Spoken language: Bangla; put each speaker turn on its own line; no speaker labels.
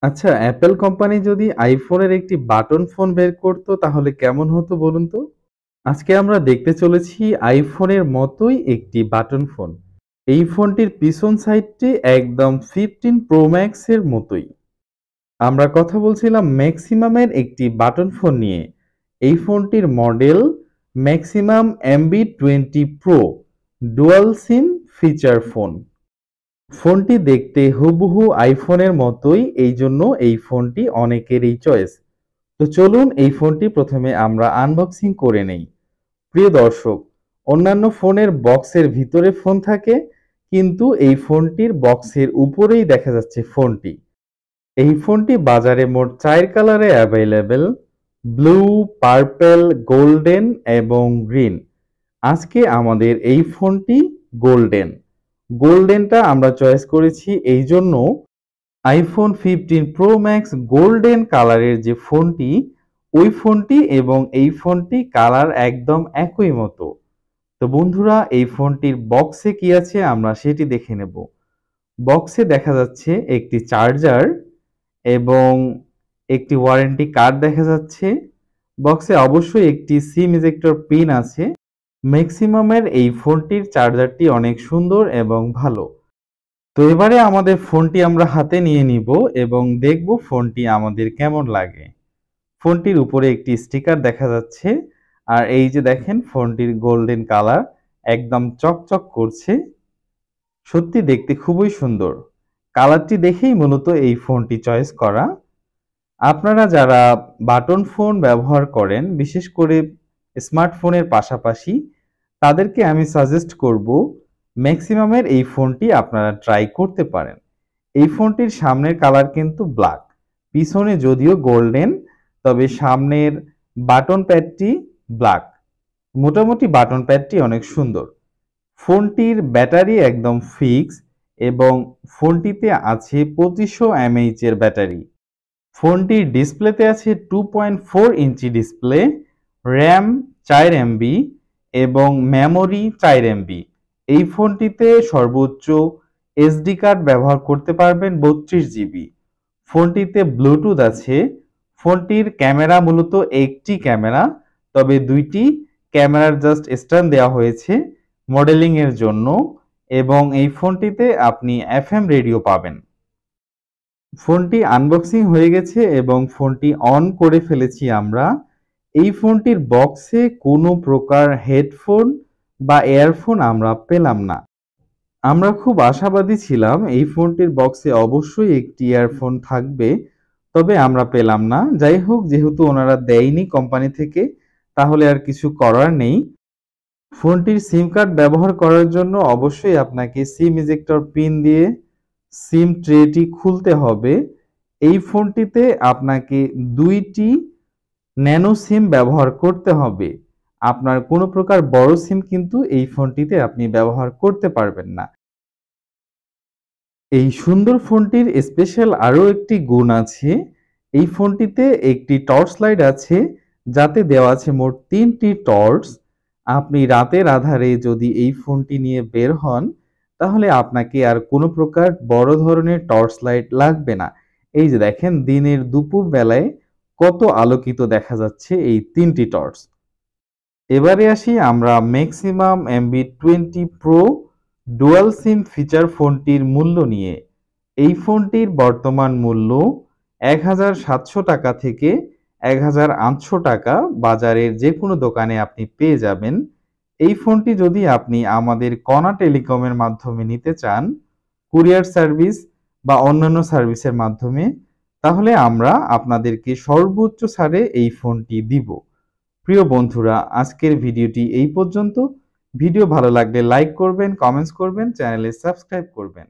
আচ্ছা, অ্যাপল কোম্পানি যদি আইফোনের একটি বাটন ফোন বের করতো তাহলে কেমন হতো বলুন তো? আজকে আমরা দেখতে চলেছি আইফোনের মতোই একটি বাটন ফোন। এই ফোনটির পিছন সাইডটি একদম 15 প্রো ম্যাক্স এর মতোই। আমরা কথা বলছিলাম ম্যাক্সিমামের একটি বাটন ফোন নিয়ে। এই ফোনটির model maximum MB20 pro dual sim feature phone. ফোনটি দেখতে হুবহু আইফোনের মতোই, এই জন্য এই ফোনটি অনেকেরই চয়েস। তো চলুন এই ফোনটি প্রথমে আমরা আনবক্সিং করে নেই। প্রিয় দর্শক, অন্যান্য ফোনের বক্সের ভিতরে ফোন থাকে, কিন্তু এই ফোনটির বক্সের উপরেই দেখা যাচ্ছে ফোনটি। এই ফোনটি বাজারে মোট 4 কালারে অ্যাভেলেবেল: ব্লু, পার্পল, গোল্ডেন এবং গ্রিন। আজকে আমাদের এই ফোনটি গোল্ডেন। গোল্ডেনটা আমরা চয়েস করেছি এই জন্য, আইফোন 15 প্রো ম্যাক্স গোল্ডেন কালারের যে ফোনটি, ওই ফোনটি এবং এই ফোনটি কালার একদম একই মতো। তো বন্ধুরা, এই ফোনটির বক্সে কি আছে আমরা সেটি দেখে নেব। বক্সে দেখা যাচ্ছে একটি চার্জার এবং একটি ওয়ারেন্টি কার্ড দেখা যাচ্ছে। বক্সে অবশ্যই একটি সিম ইজেক্টর পিন আছে। ম্যাক্সিমামের এই ফোনটির চার্জারটি অনেক সুন্দর এবং ভালো। তো এবারে আমাদের ফোনটি আমরা হাতে নিয়ে নিব এবং দেখব ফোনটি আমাদের কেমন লাগে। ফোনটির উপরে একটি স্টিকার দেখা যাচ্ছে, আর এই যে দেখেন ফোনটির গোল্ডেন কালার একদম চকচক করছে। সত্যি দেখতে খুবই সুন্দর। কালারটি দেখেই মূলত এই ফোনটি চয়েস করা। আপনারা যারা বাটন ফোন ব্যবহার করেন, বিশেষ করে স্মার্টফোনের পাশাপাশি, তাদেরকে আমি সাজেস্ট করব ম্যাক্সিমামের এই ফোনটি আপনারা ট্রাই করতে পারেন। এই ফোনটির সামনের কালার কিন্তু ব্ল্যাক, পিছনে যদিও গোল্ডেন, তবে সামনের বাটন প্যাডটি ব্ল্যাক। মোটামুটি বাটন প্যাডটি অনেক সুন্দর। ফোনটির ব্যাটারি একদম ফিক্স এবং ফোনটিতে আছে 2500 mAh এর ব্যাটারি। ফোনটির ডিসপ্লেতে আছে 2.4 ইঞ্চি ডিসপ্লে, র্যাম 4 এমবি এবং মেমোরি 4 এমবি। এই ফোনটিতে সর্বোচ্চ এসডি কার্ড ব্যবহার করতে পারবেন 32 জিবি। ফোনটিতে ব্লুটুথ আছে। ফোনটির ক্যামেরা মূলত একটি ক্যামেরা, তবে দুইটি ক্যামেরার জাস্ট স্ট্যান্ড দেওয়া হয়েছে মডেলিং এর জন্য, এবং এই ফোনটিতে আপনি এফএম রেডিও পাবেন। ফোনটি আনবক্সিং হয়ে গেছে এবং ফোনটি অন করে ফেলেছি আমরা। এই ফোনটির বক্সে কোনো প্রকার হেডফোন বা ইয়ারফোন আমরা পেলাম না। আমরা খুব আশাবাদী ছিলাম এই ফোনটির বক্সে অবশ্যই একটি ইয়ারফোন থাকবে, তবে আমরা পেলাম না। যাই হোক, যেহেতু ওনারা দেয়নি কোম্পানি থেকে, তাহলে আর কিছু করার নেই। ফোনটির সিম কার্ড ব্যবহার করার জন্য অবশ্যই আপনাকে সিম ইজেক্টর পিন দিয়ে সিম ট্রেটি খুলতে হবে। এই ফোনটিতে আপনাকে 2টি ন্যানো সিম ব্যবহার করতে হবে। আপনার কোনো প্রকার বড় সিম কিন্তু এই ফোনটিতে আপনি ব্যবহার করতে পারবেন না। এই সুন্দর ফোনটির স্পেশাল আরও একটি গুণ আছে। এই ফোনটিতে একটি টর্চ লাইট আছে, যাতে দেওয়া আছে মোট 3টি টর্চ। আপনি রাতের আধারে যদি এই ফোনটি নিয়ে বের হন, তাহলে আপনাকে আর কোনো প্রকার বড় ধরনের টর্চ লাইট লাগবে না। এই যে দেখেন, দিনের দুপুর বেলায় কত আলোকিত দেখা যাচ্ছে এই 3টি টর্চ। এবারে আসি আমরা maximum MB20 pro dual sim feature ফোনটির মূল্য নিয়ে। এই ফোনটির বর্তমান মূল্য 1700 টাকা থেকে 1800 টাকা বাজারের যে কোনো দোকানে আপনি পেয়ে যাবেন। এই ফোনটি যদি আপনি আমাদের কণা টেলিকমের মাধ্যমে নিতে চান, কুরিয়ার সার্ভিস বা অন্যান্য সার্ভিসের মাধ্যমে, তাহলে আমরা আপনাদেরকে সর্বোচ্চ ছাড়ে এই ফোনটি দিব। প্রিয় বন্ধুরা, আজকের ভিডিওটি এই পর্যন্ত। ভিডিও ভালো লাগলে লাইক করবেন, কমেন্টস করবেন, চ্যানেলে সাবস্ক্রাইব করবেন।